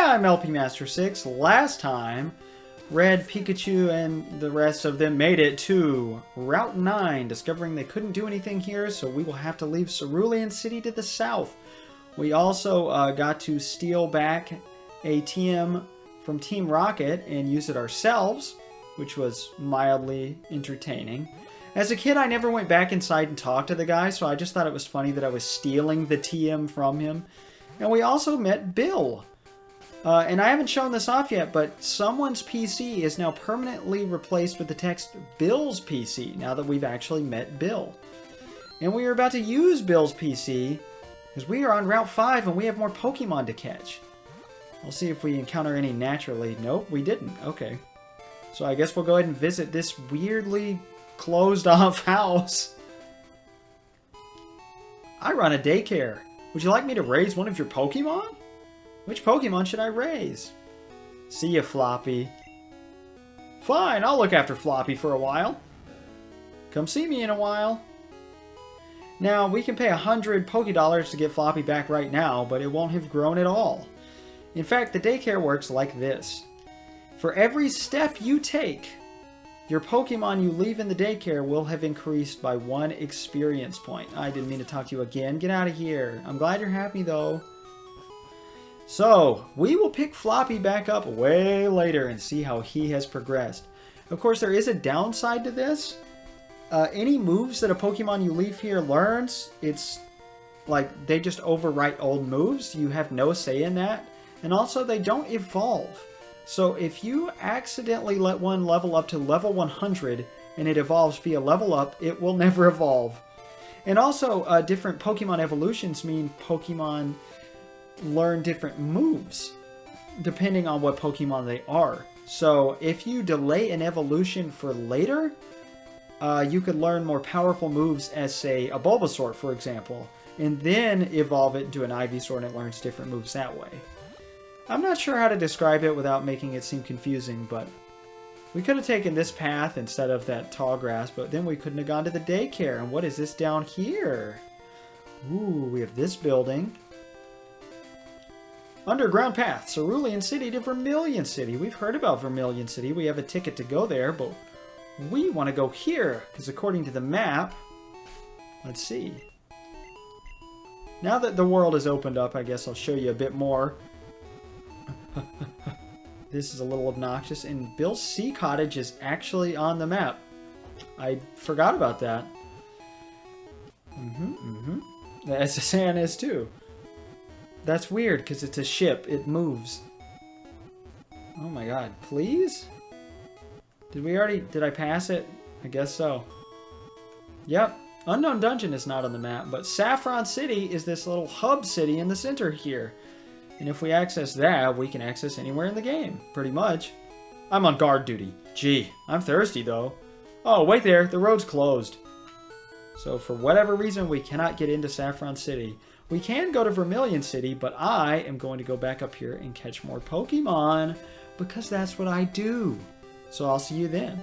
I'm LP Master 6. Last time, Red, Pikachu, and the rest of them made it to Route 9, discovering they couldn't do anything here, so we will have to leave Cerulean City to the south. We also got to steal back a TM from Team Rocket and use it ourselves, which was mildly entertaining. As a kid, I never went back inside and talked to the guy, so I just thought it was funny that I was stealing the TM from him. And we also met Bill. And I haven't shown this off yet, but someone's PC is now permanently replaced with the text Bill's PC, now that we've actually met Bill. And we are about to use Bill's PC, because we are on Route 5 and we have more Pokemon to catch. I'll see if we encounter any naturally. Nope, we didn't. Okay. So I guess we'll go ahead and visit this weirdly closed-off house. I run a daycare. Would you like me to raise one of your Pokemon? Which Pokemon should I raise? See ya, Floppy. Fine, I'll look after Floppy for a while. Come see me in a while. Now, we can pay 100 Pokédollars to get Floppy back right now, but it won't have grown at all. In fact, the daycare works like this. For every step you take, your Pokemon you leave in the daycare will have increased by 1 experience point. I didn't mean to talk to you again. Get out of here. I'm glad you're happy, though. So, we will pick Floppy back up way later and see how he has progressed. Of course, there is a downside to this. Any moves that a Pokemon you leave here learns, it's like they just overwrite old moves. You have no say in that. And also, they don't evolve. So if you accidentally let one level up to level 100 and it evolves via level up, it will never evolve. And also, different Pokemon evolutions mean Pokemon learn different moves depending on what Pokemon they are. So if you delay an evolution for later, you could learn more powerful moves as, say, a Bulbasaur, for example, and then evolve it into an Ivysaur and it learns different moves that way. I'm not sure how to describe it without making it seem confusing, but we could have taken this path instead of that tall grass, but then we couldn't have gone to the daycare. And what is this down here? Ooh, we have this building. Underground path, Cerulean City to Vermilion City. We've heard about Vermilion City. We have a ticket to go there, but we want to go here, because according to the map, let's see. Now that the world has opened up, I guess I'll show you a bit more. This is a little obnoxious, and Bill's Sea Cottage is actually on the map. I forgot about that. As the sand is too. That's weird, because it's a ship. It moves. Oh my god. Please? Did I pass it? I guess so. Yep. Unknown Dungeon is not on the map, but Saffron City is this little hub city in the center here. And if we access that, we can access anywhere in the game, pretty much. I'm on guard duty. Gee, I'm thirsty though. Oh, wait there, the road's closed. So for whatever reason, we cannot get into Saffron City. We can go to Vermilion City, but I am going to go back up here and catch more Pokemon, because that's what I do. So I'll see you then.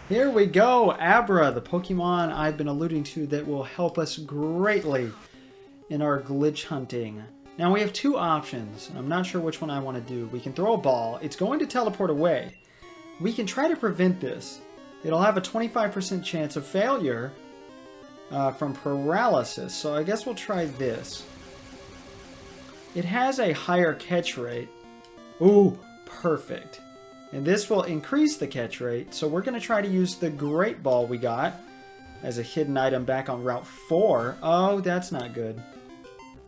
Here we go, Abra, the Pokemon I've been alluding to that will help us greatly in our glitch hunting. Now we have 2 options, and I'm not sure which one I want to do. We can throw a ball. It's going to teleport away. We can try to prevent this. It'll have a 25% chance of failure from paralysis, so I guess we'll try this. It has a higher catch rate. Ooh, perfect. And this will increase the catch rate, so we're going to try to use the Great Ball we got as a hidden item back on Route 4. Oh, that's not good.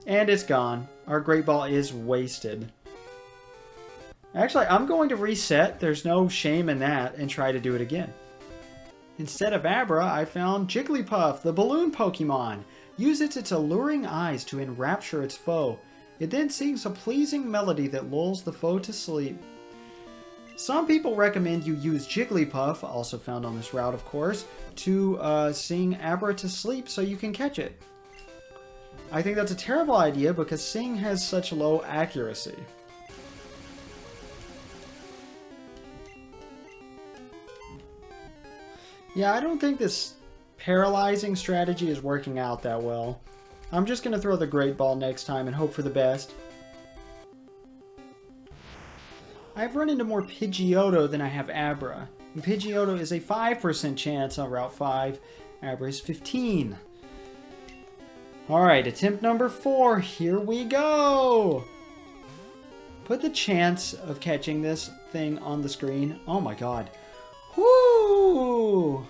And it's gone. Our Great Ball is wasted. Actually, I'm going to reset. There's no shame in that, and try to do it again. Instead of Abra, I found Jigglypuff, the balloon Pokemon. Uses its alluring eyes to enrapture its foe. It then sings a pleasing melody that lulls the foe to sleep. Some people recommend you use Jigglypuff, also found on this route of course, to sing Abra to sleep so you can catch it. I think that's a terrible idea because Sing has such low accuracy. Yeah, I don't think this paralyzing strategy is working out that well. I'm just going to throw the Great Ball next time and hope for the best. I've run into more Pidgeotto than I have Abra. And Pidgeotto is a 5% chance on Route 5. Abra is 15. Alright, attempt number 4. Here we go! Put the chance of catching this thing on the screen. Oh my god. Whoo!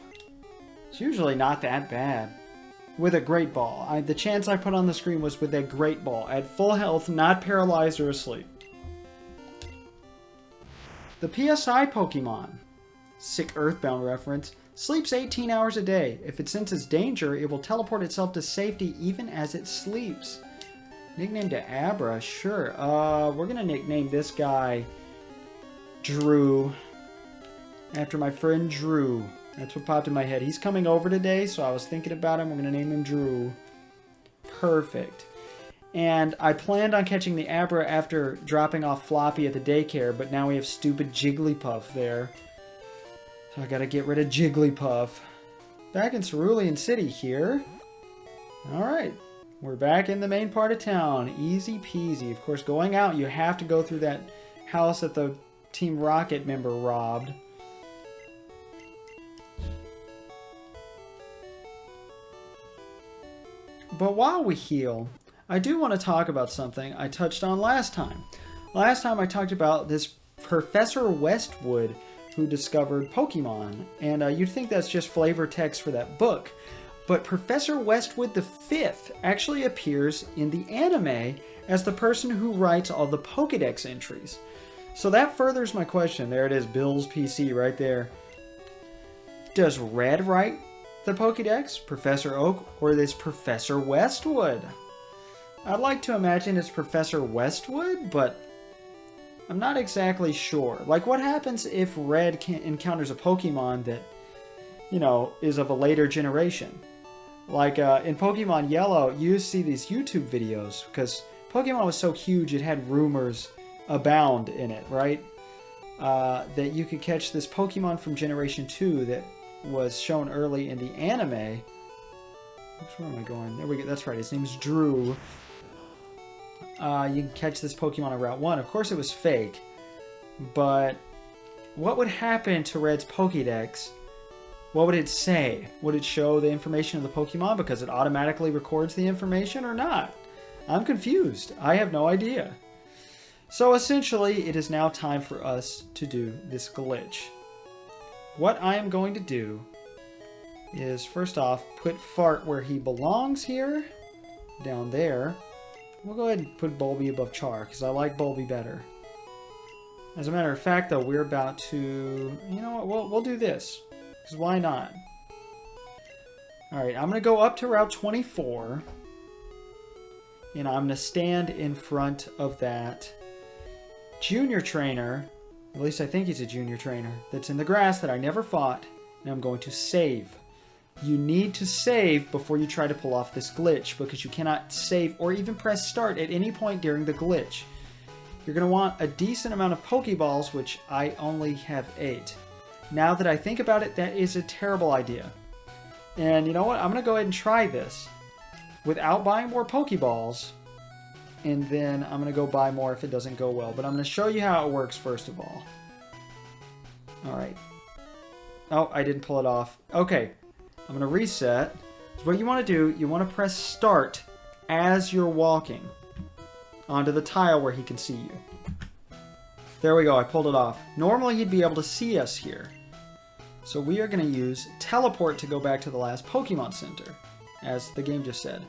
It's usually not that bad. With a Great Ball. The chance I put on the screen was with a Great Ball. At full health, not paralyzed or asleep. The PSI Pokemon, sick Earthbound reference, sleeps 18 hours a day. If it senses danger, it will teleport itself to safety even as it sleeps. Nickname to Abra, sure. We're gonna nickname this guy Drew, after my friend Drew. That's what popped in my head. He's coming over today, so I was thinking about him. We're gonna name him Drew. Perfect. And I planned on catching the Abra after dropping off Floppy at the daycare, but now we have stupid Jigglypuff there. So I gotta get rid of Jigglypuff. Back in Cerulean City here. Alright, we're back in the main part of town. Easy peasy. Of course, going out, you have to go through that house that the Team Rocket member robbed. But while we heal, I do want to talk about something I touched on last time. Last time I talked about this Professor Westwood who discovered Pokemon, and you'd think that's just flavor text for that book. But Professor Westwood V actually appears in the anime as the person who writes all the Pokédex entries. So that furthers my question. There it is, Bill's PC right there. Does Red write the Pokédex, Professor Oak, or this Professor Westwood? I'd like to imagine it's Professor Westwood, but I'm not exactly sure. Like, what happens if Red encounters a Pokemon that, you know, is of a later generation? Like, in Pokemon Yellow, you see these YouTube videos, because Pokemon was so huge it had rumors abound in it, right? That you could catch this Pokemon from Generation 2 that was shown early in the anime. Oops, where am I going? There we go. That's right. His name's Drew. You can catch this Pokemon on Route 1. Of course it was fake. But what would happen to Red's Pokédex? What would it say? Would it show the information of the Pokemon because it automatically records the information or not? I'm confused. I have no idea. So essentially, it is now time for us to do this glitch. What I am going to do is, first off, put Fart where he belongs here. Down there. We'll go ahead and put Bulby above Char, because I like Bulby better. As a matter of fact, though, we're about to... You know what? We'll do this. Because why not? Alright, I'm going to go up to Route 24. And I'm going to stand in front of that junior trainer. At least I think he's a junior trainer. That's in the grass that I never fought. And I'm going to save. You need to save before you try to pull off this glitch, because you cannot save or even press start at any point during the glitch. You're going to want a decent amount of Pokeballs, which I only have 8. Now that I think about it, that is a terrible idea. And you know what? I'm going to go ahead and try this without buying more Pokeballs, and then I'm going to go buy more if it doesn't go well. But I'm going to show you how it works first of all. Alright. Oh, I didn't pull it off. Okay. I'm going to reset. So what you want to do, you want to press start as you're walking onto the tile where he can see you. There we go, I pulled it off. Normally he'd be able to see us here. So we are going to use teleport to go back to the last Pokemon Center, as the game just said.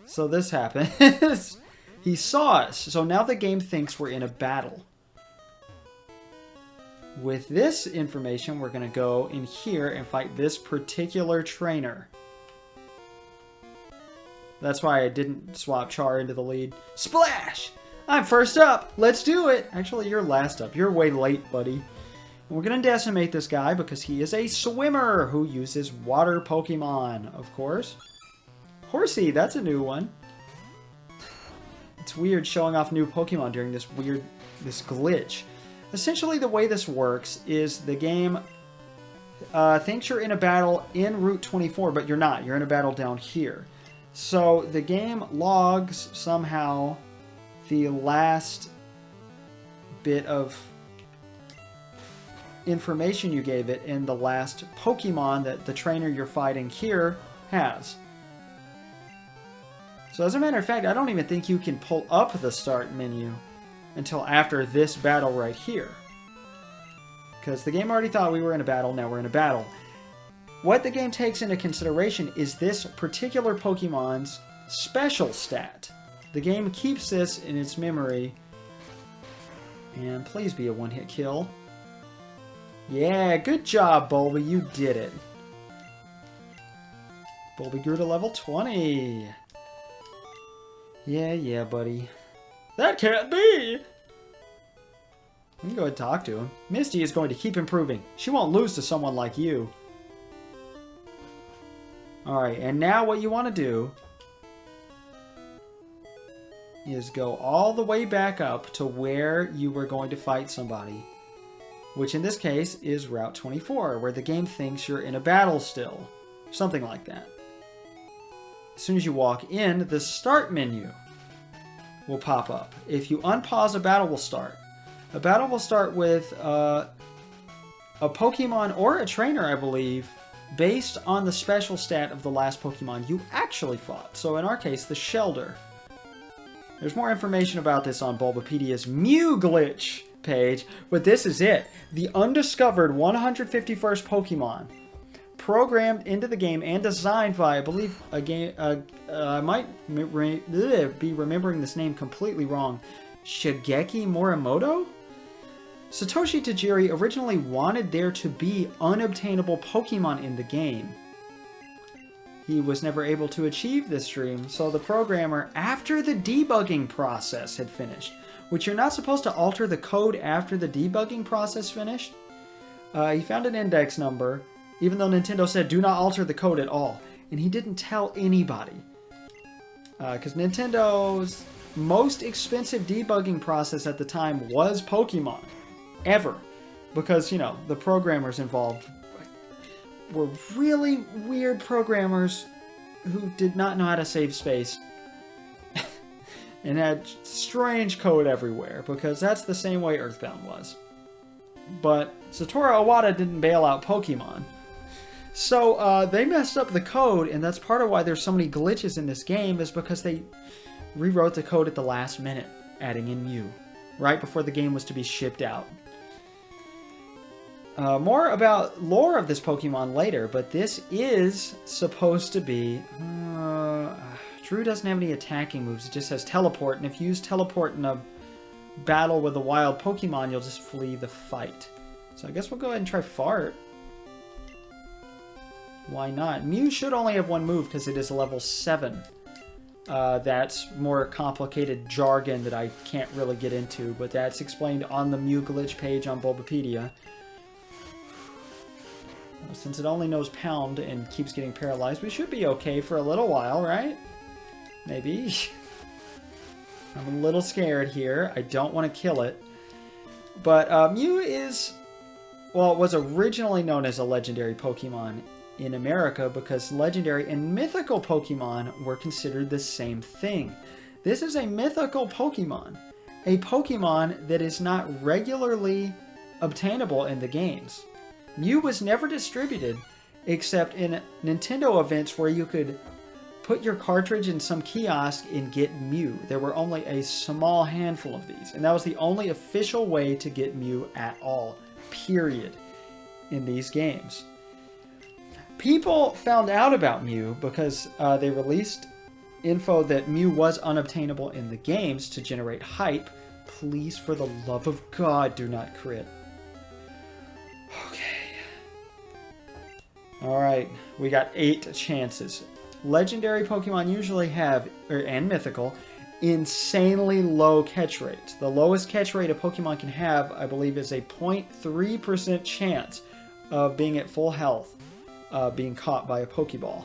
So this happens. He saw us. So now the game thinks we're in a battle. With this information, we're going to go in here and fight this particular trainer. That's why I didn't swap Char into the lead. Splash! I'm first up! Let's do it! Actually, you're last up. You're way late, buddy. And we're going to decimate this guy because he is a swimmer who uses water Pokemon, of course. Horsey, that's a new one. It's weird showing off new Pokemon during this glitch. Essentially, the way this works is the game thinks you're in a battle in Route 24, but you're not. You're in a battle down here. So the game logs somehow the last bit of information you gave it in the last Pokemon that the trainer you're fighting here has. So as a matter of fact, I don't even think you can pull up the start menu until after this battle right here. Because the game already thought we were in a battle, now we're in a battle. What the game takes into consideration is this particular Pokemon's special stat. The game keeps this in its memory. And please be a one-hit kill. Yeah, good job, Bulby. You did it. Bulby grew to level 20. Yeah, buddy. That can't be! We can go ahead and talk to him. Misty is going to keep improving. She won't lose to someone like you. Alright, and now what you want to do is go all the way back up to where you were going to fight somebody. Which in this case is Route 24, where the game thinks you're in a battle still. Something like that. As soon as you walk in, the start menu will pop up. If you unpause, a battle will start. A battle will start with a Pokemon or a trainer, I believe, based on the special stat of the last Pokemon you actually fought. So in our case, the Shelder. There's more information about this on Bulbapedia's Mew Glitch page, but this is it. The undiscovered 151st Pokemon. Programmed into the game and designed by, I believe, I might be remembering this name completely wrong, Shigeki Morimoto? Satoshi Tajiri originally wanted there to be unobtainable Pokemon in the game. He was never able to achieve this dream, so the programmer, after the debugging process had finished, which you're not supposed to alter the code after the debugging process finished, he found an index number, even though Nintendo said do not alter the code at all. And he didn't tell anybody. Because Nintendo's most expensive debugging process at the time was Pokemon. Ever. Because, you know, the programmers involved were really weird programmers who did not know how to save space. And had strange code everywhere. Because that's the same way Earthbound was. But Satoru Iwata didn't bail out Pokemon. So they messed up the code, and that's part of why there's so many glitches in this game, is because they rewrote the code at the last minute, adding in Mew, right before the game was to be shipped out. More about lore of this Pokemon later, but this is supposed to be... Drew doesn't have any attacking moves, it just has Teleport, and if you use Teleport in a battle with a wild Pokemon, you'll just flee the fight. So I guess we'll go ahead and try Fart. Why not? Mew should only have one move because it is level 7. That's more complicated jargon that I can't really get into, but that's explained on the Mew Glitch page on Bulbapedia. Since it only knows Pound and keeps getting paralyzed, we should be okay for a little while, right? Maybe. I'm a little scared here. I don't want to kill it. But Mew is... Well, it was originally known as a legendary Pokemon in America because legendary and mythical Pokemon were considered the same thing. This is a mythical Pokemon. A Pokemon that is not regularly obtainable in the games. Mew was never distributed except in Nintendo events where you could put your cartridge in some kiosk and get Mew. There were only a small handful of these, and that was the only official way to get Mew at all, period, in these games. People found out about Mew because they released info that Mew was unobtainable in the games to generate hype. Please, for the love of God, do not crit. Okay. Alright, we got 8 chances. Legendary Pokemon usually have, and mythical, insanely low catch rates. The lowest catch rate a Pokemon can have, I believe, is a 0.3% chance of being at full health. Being caught by a Pokeball.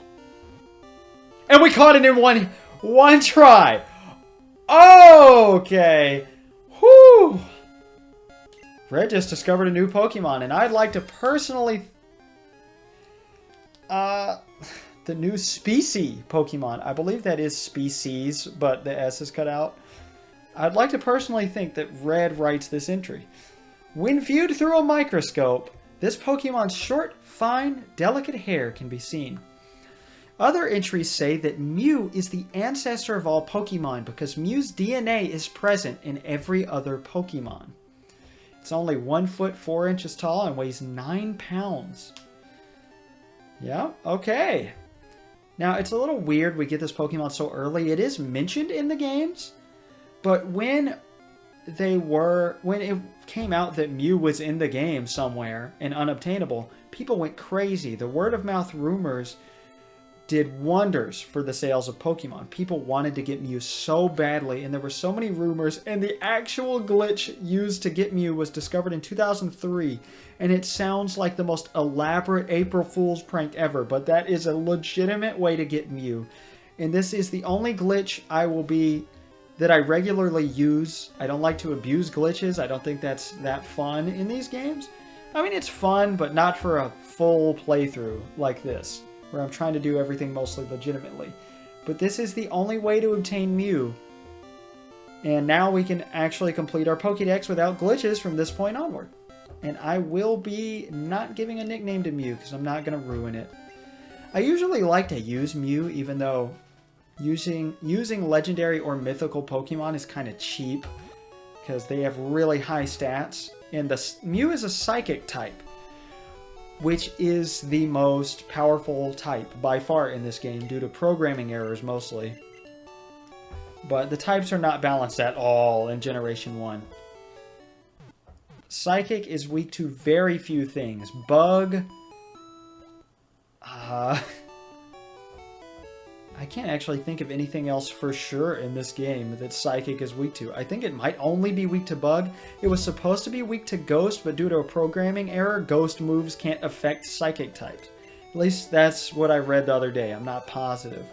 And we caught it in one try! Okay! Whew! Red just discovered a new Pokemon, and I'd like to personally... the new species Pokemon. I believe that is species, but the S is cut out. I'd like to personally think that Red writes this entry. When viewed through a microscope, this Pokemon's short, fine, delicate hair can be seen. Other entries say that Mew is the ancestor of all Pokemon because Mew's DNA is present in every other Pokemon. It's only 1 foot 4 inches tall and weighs 9 pounds. Yeah, okay. Now, it's a little weird we get this Pokemon so early. It is mentioned in the games, but when it came out that Mew was in the game somewhere and unobtainable, people went crazy. The word-of-mouth rumors did wonders for the sales of Pokemon. People wanted to get Mew so badly, and there were so many rumors, and the actual glitch used to get Mew was discovered in 2003, and it sounds like the most elaborate April Fool's prank ever, but that is a legitimate way to get Mew. And this is the only glitch that I regularly use. I don't like to abuse glitches. I don't think that's that fun in these games. I mean, it's fun, but not for a full playthrough like this, where I'm trying to do everything mostly legitimately. But this is the only way to obtain Mew. And now we can actually complete our Pokédex without glitches from this point onward. And I will be not giving a nickname to Mew because I'm not going to ruin it. I usually like to use Mew, even though using legendary or mythical Pokemon is kind of cheap because they have really high stats. And Mew is a psychic type, which is the most powerful type by far in this game due to programming errors mostly. But the types are not balanced at all in Generation 1. Psychic is weak to very few things. Bug. I can't actually think of anything else for sure in this game that Psychic is weak to. I think it might only be weak to Bug. It was supposed to be weak to Ghost, but due to a programming error, Ghost moves can't affect Psychic types. At least that's what I read the other day. I'm not positive.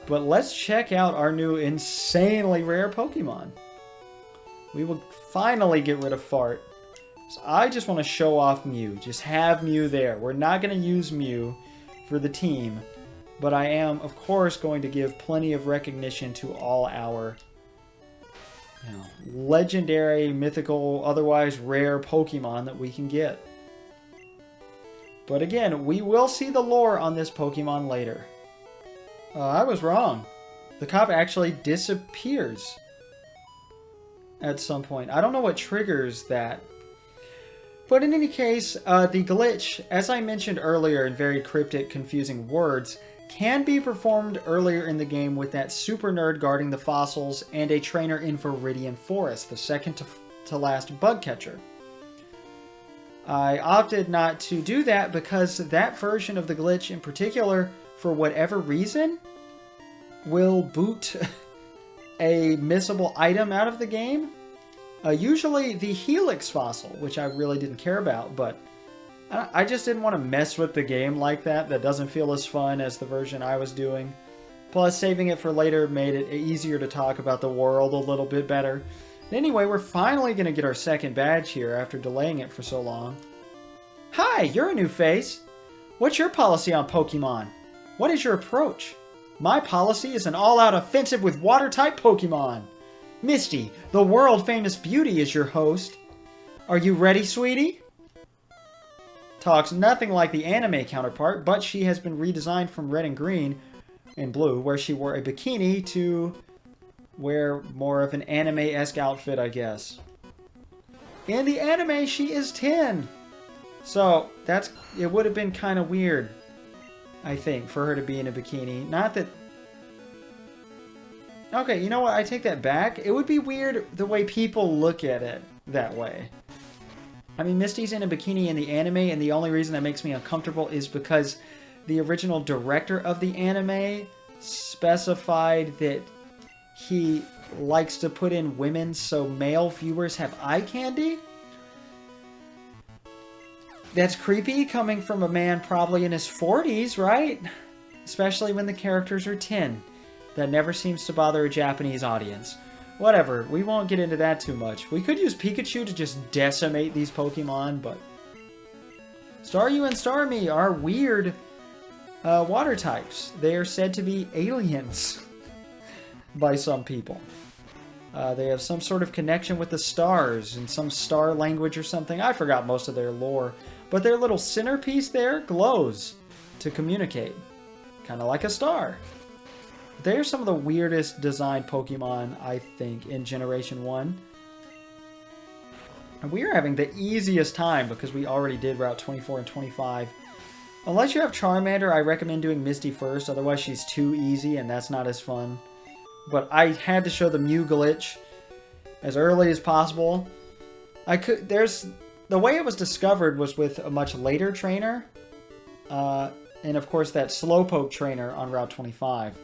But let's check out our new insanely rare Pokemon. We will finally get rid of Fart. So I just want to show off Mew. Just have Mew there. We're not going to use Mew for the team. But I am, of course, going to give plenty of recognition to all our legendary, mythical, otherwise rare Pokemon that we can get. But again, we will see the lore on this Pokemon later. I was wrong. The cop actually disappears at some point. I don't know what triggers that. But in any case, the glitch, as I mentioned earlier in very cryptic, confusing words, can be performed earlier in the game with that super nerd guarding the fossils and a trainer in Viridian Forest, the second to last bug catcher. I opted not to do that because that version of the glitch in particular, for whatever reason, will boot a missable item out of the game. Usually the Helix fossil, which I really didn't care about, but I just didn't want to mess with the game like that. That doesn't feel as fun as the version I was doing. Plus, saving it for later made it easier to talk about the world a little bit better. Anyway, we're finally going to get our second badge here after delaying it for so long. Hi, you're a new face. What's your policy on Pokemon? What is your approach? My policy is an all-out offensive with water-type Pokemon. Misty, the world-famous beauty, is your host. Are you ready, sweetie? Talks nothing like the anime counterpart, but she has been redesigned from red and green and blue, where she wore a bikini, to wear more of an anime-esque outfit, I guess. In the anime, she is 10. So, it would have been kind of weird, I think, for her to be in a bikini. Not that... Okay, you know what? I take that back. It would be weird the way people look at it that way. I mean, Misty's in a bikini in the anime, and the only reason that makes me uncomfortable is because the original director of the anime specified that he likes to put in women so male viewers have eye candy. That's creepy coming from a man probably in his 40s, right? Especially when the characters are 10. That never seems to bother a Japanese audience. Whatever, we won't get into that too much. We could use Pikachu to just decimate these Pokemon, but... Staryu and Starmie are weird water types. They are said to be aliens by some people. They have some sort of connection with the stars in some star language or something. I forgot most of their lore. But their little centerpiece there glows to communicate. Kind of like a star. They're some of the weirdest designed Pokemon, I think, in Generation 1. And we are having the easiest time because we already did Route 24 and 25. Unless you have Charmander, I recommend doing Misty first. Otherwise, she's too easy and that's not as fun. But I had to show the Mew glitch as early as possible. The way it was discovered was with a much later trainer. And of course that Slowpoke trainer on Route 25.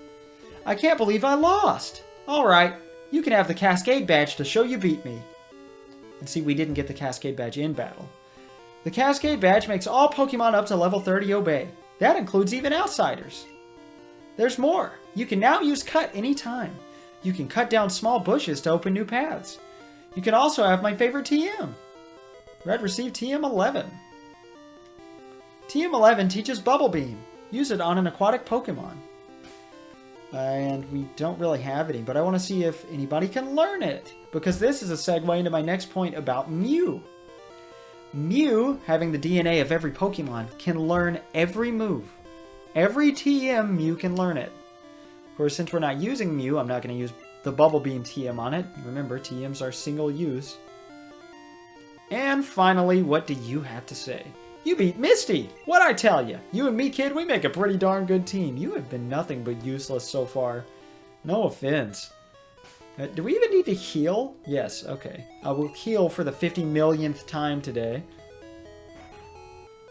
I can't believe I lost! Alright, you can have the Cascade Badge to show you beat me. And see, we didn't get the Cascade Badge in battle. The Cascade Badge makes all Pokemon up to level 30 obey. That includes even outsiders. There's more. You can now use Cut anytime. You can cut down small bushes to open new paths. You can also have my favorite TM. Red received TM11. TM11 teaches Bubble Beam. Use it on an aquatic Pokemon. And we don't really have any, but I want to see if anybody can learn it. Because this is a segue into my next point about Mew. Mew, having the DNA of every Pokemon, can learn every move. Every TM, Mew can learn it. Of course, since we're not using Mew, I'm not going to use the Bubble Beam TM on it. Remember, TMs are single use. And finally, what do you have to say? You beat Misty! What'd I tell you? You and me, kid, we make a pretty darn good team. You have been nothing but useless so far. No offense. Do we even need to heal? Yes, okay. I will heal for the 50 millionth time today.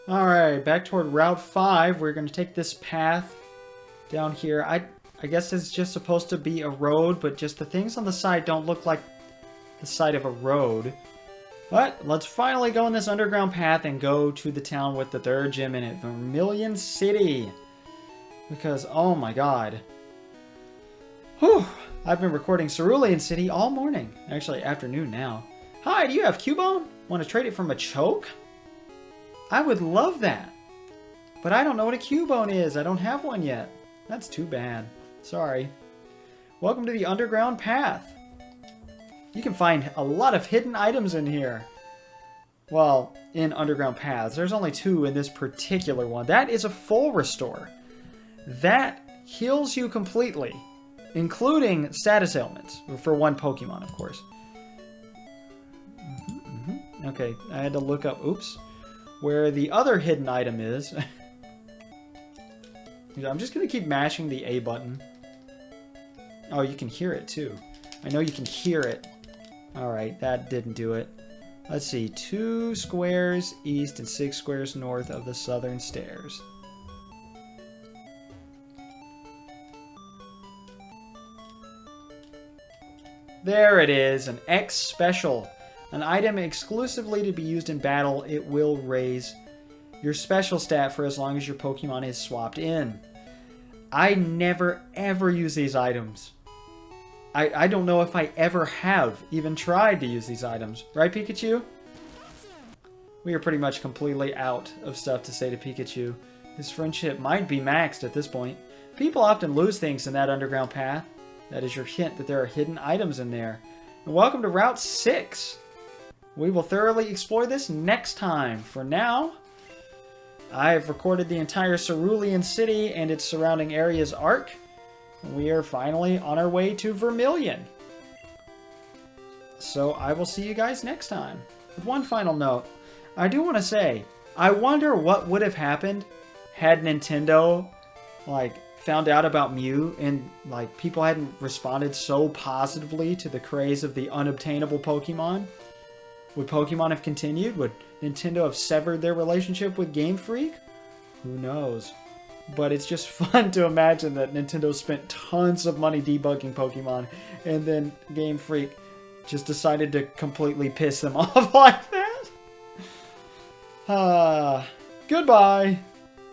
Alright, back toward Route 5. We're going to take this path down here. I guess it's just supposed to be a road, but just the things on the side don't look like the side of a road. But let's finally go on this underground path and go to the town with the third gym in it, Vermilion City. Because, oh my god. Whew. I've been recording Cerulean City all morning. Actually, afternoon now. Hi, do you have Cubone? Want to trade it for Machoke? I would love that. But I don't know what a Cubone is. I don't have one yet. That's too bad. Sorry. Welcome to the underground path. You can find a lot of hidden items in here. Well, in underground paths. There's only 2 in this particular one. That is a full restore. That heals you completely. Including status ailments. For one Pokemon, of course. Okay, I had to look up, oops, where the other hidden item is. I'm just going to keep mashing the A button. Oh, you can hear it too. I know you can hear it. Alright, that didn't do it. Let's see, 2 squares east and 6 squares north of the southern stairs. There it is, an X special. An item exclusively to be used in battle. It will raise your special stat for as long as your Pokemon is swapped in. I never ever use these items. I don't know if I ever have even tried to use these items. Right, Pikachu? We are pretty much completely out of stuff to say to Pikachu. His friendship might be maxed at this point. People often lose things in that underground path. That is your hint that there are hidden items in there. And welcome to Route 6. We will thoroughly explore this next time. For now, I have recorded the entire Cerulean City and its surrounding areas arc. We are finally on our way to Vermilion. So I will see you guys next time. With one final note, I do want to say, I wonder what would have happened had Nintendo, found out about Mew and, people hadn't responded so positively to the craze of the unobtainable Pokemon. Would Pokemon have continued? Would Nintendo have severed their relationship with Game Freak? Who knows? But it's just fun to imagine that Nintendo spent tons of money debugging Pokemon, and then Game Freak just decided to completely piss them off like that. Goodbye!